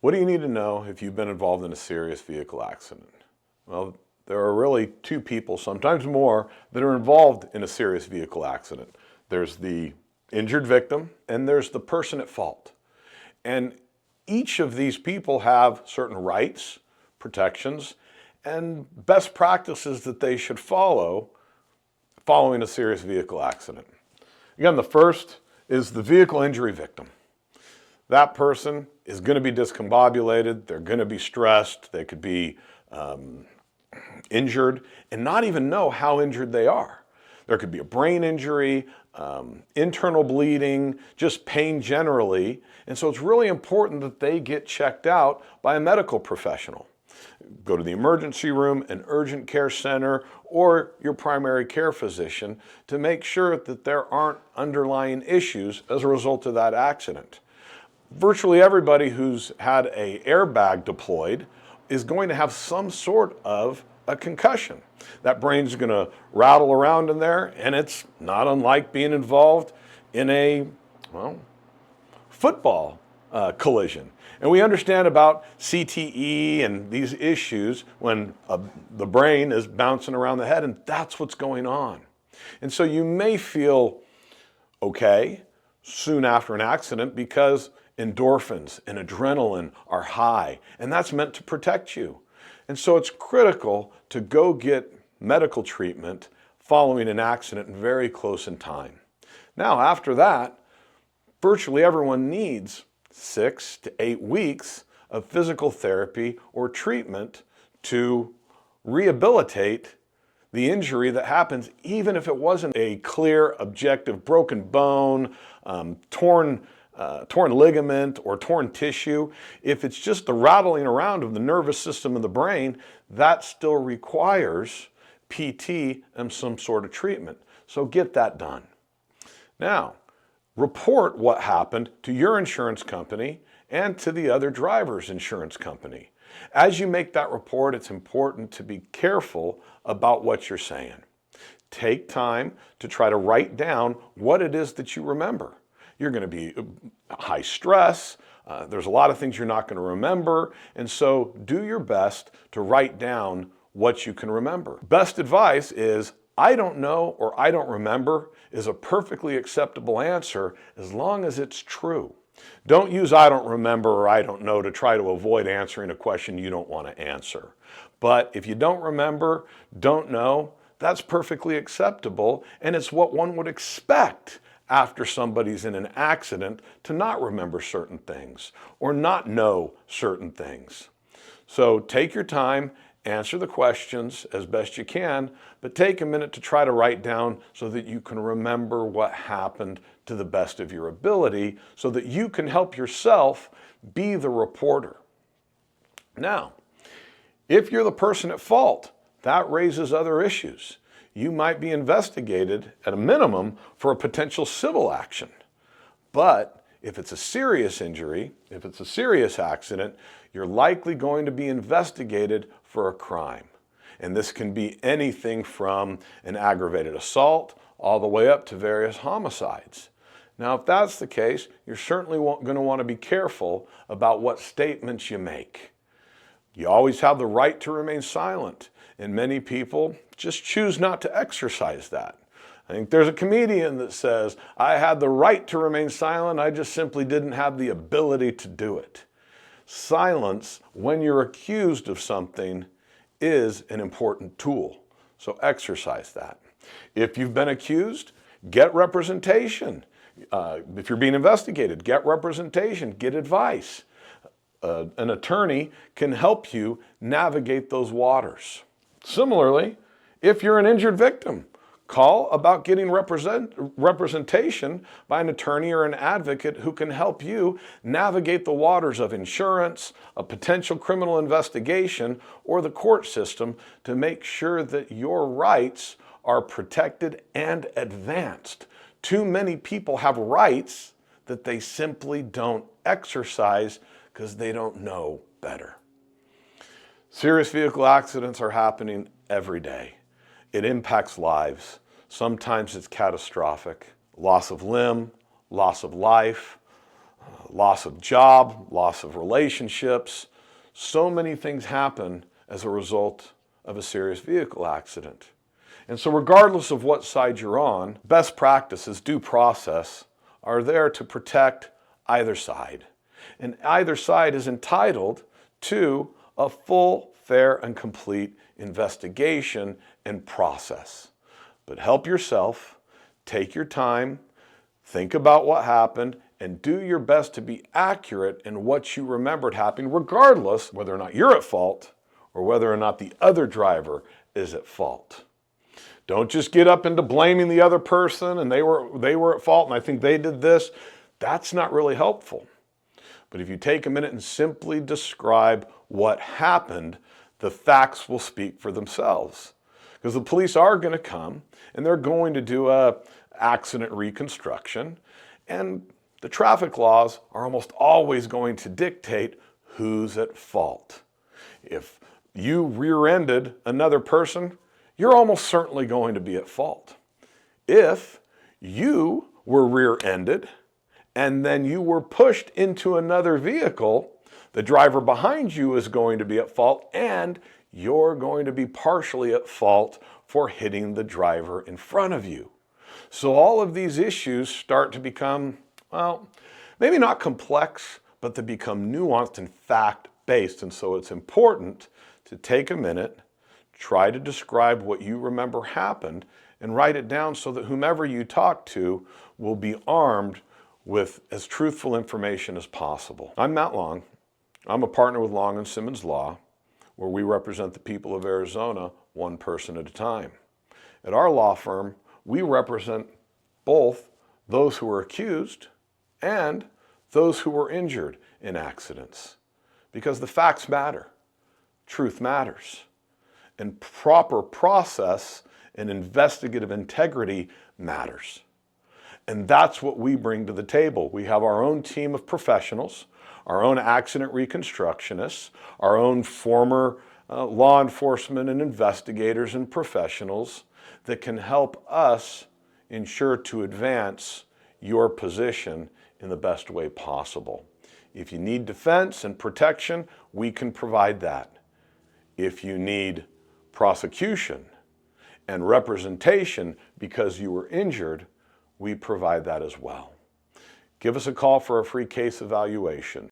What do you need to know if you've been involved in a serious vehicle accident? Well, there are really two people, sometimes more, that are involved in a serious vehicle accident. There's the injured victim and there's the person at fault. And each of these people have certain rights, protections, and best practices that they should follow following a serious vehicle accident. Again, the first is the vehicle injury victim. That person is going to be discombobulated, they're going to be stressed, they could be injured and not even know how injured they are. There could be a brain injury, internal bleeding, just pain generally, and so it's really important that they get checked out by a medical professional. Go to the emergency room, an urgent care center, or your primary care physician to make sure that there aren't underlying issues as a result of that accident. Virtually everybody who's had an airbag deployed is going to have some sort of a concussion. That brain's going to rattle around in there, and it's not unlike being involved in a, football collision. And we understand about CTE and these issues when the brain is bouncing around the head, and that's what's going on. And so you may feel okay soon after an accident because endorphins and adrenaline are high, and that's meant to protect you. And so it's critical to go get medical treatment following an accident very close in time. Now, after that, virtually everyone needs 6 to 8 weeks of physical therapy or treatment to rehabilitate the injury that happens, even if it wasn't a clear, objective, broken bone, torn ligament or torn tissue. If it's just the rattling around of the nervous system of the brain, that still requires PT and some sort of treatment. So get that done. Now, report what happened to your insurance company and to the other driver's insurance company. As you make that report, it's important to be careful about what you're saying. Take time to try to write down what it is that you remember. You're going to be high stress. There's a lot of things you're not going to remember. And so do your best to write down what you can remember. Best advice is, I don't know or I don't remember is a perfectly acceptable answer as long as it's true. Don't use I don't remember or I don't know to try to avoid answering a question you don't want to answer. But if you don't remember, don't know, that's perfectly acceptable, and it's what one would expect after somebody's in an accident to not remember certain things or not know certain things. So take your time, answer the questions as best you can, but take a minute to try to write down so that you can remember what happened to the best of your ability so that you can help yourself be the reporter. Now, if you're the person at fault, that raises other issues. You might be investigated at a minimum for a potential civil action. But if it's a serious injury, if it's a serious accident, you're likely going to be investigated for a crime. And this can be anything from an aggravated assault all the way up to various homicides. Now, if that's the case, you're certainly going to want to be careful about what statements you make. You always have the right to remain silent, and many people just choose not to exercise that. I think there's a comedian that says, I had the right to remain silent, I just simply didn't have the ability to do it. Silence, when you're accused of something, is an important tool. So exercise that. If you've been accused, get representation. If you're being investigated, get representation, get advice. An attorney can help you navigate those waters. Similarly, if you're an injured victim, call about getting representation by an attorney or an advocate who can help you navigate the waters of insurance, a potential criminal investigation, or the court system to make sure that your rights are protected and advanced. Too many people have rights that they simply don't exercise because they don't know better. Serious vehicle accidents are happening every day. It impacts lives. Sometimes it's catastrophic. Loss of limb, loss of life, loss of job, loss of relationships. So many things happen as a result of a serious vehicle accident. And so regardless of what side you're on, best practices, due process, are there to protect either side. And either side is entitled to a full, fair, and complete investigation and process. But help yourself, take your time, think about what happened, and do your best to be accurate in what you remembered happening, regardless whether or not you're at fault or whether or not the other driver is at fault. Don't just get up into blaming the other person and they were at fault and I think they did this. That's not really helpful. But if you take a minute and simply describe what happened, the facts will speak for themselves. Because the police are going to come and they're going to do a accident reconstruction, and the traffic laws are almost always going to dictate who's at fault. If you rear-ended another person, you're almost certainly going to be at fault. If you were rear-ended and then you were pushed into another vehicle, the driver behind you is going to be at fault, and you're going to be partially at fault for hitting the driver in front of you. So all of these issues start to become, well, maybe not complex, but they become nuanced and fact-based. And so it's important to take a minute, try to describe what you remember happened, and write it down so that whomever you talk to will be armed with as truthful information as possible. I'm Matt Long. I'm a partner with Long & Simmons Law, where we represent the people of Arizona one person at a time. At our law firm, we represent both those who are accused and those who were injured in accidents, because the facts matter, truth matters, and proper process and investigative integrity matters. And that's what we bring to the table. We have our own team of professionals, our own accident reconstructionists, our own former law enforcement and investigators and professionals that can help us ensure to advance your position in the best way possible. If you need defense and protection, we can provide that. If you need prosecution and representation because you were injured, we provide that as well. Give us a call for a free case evaluation.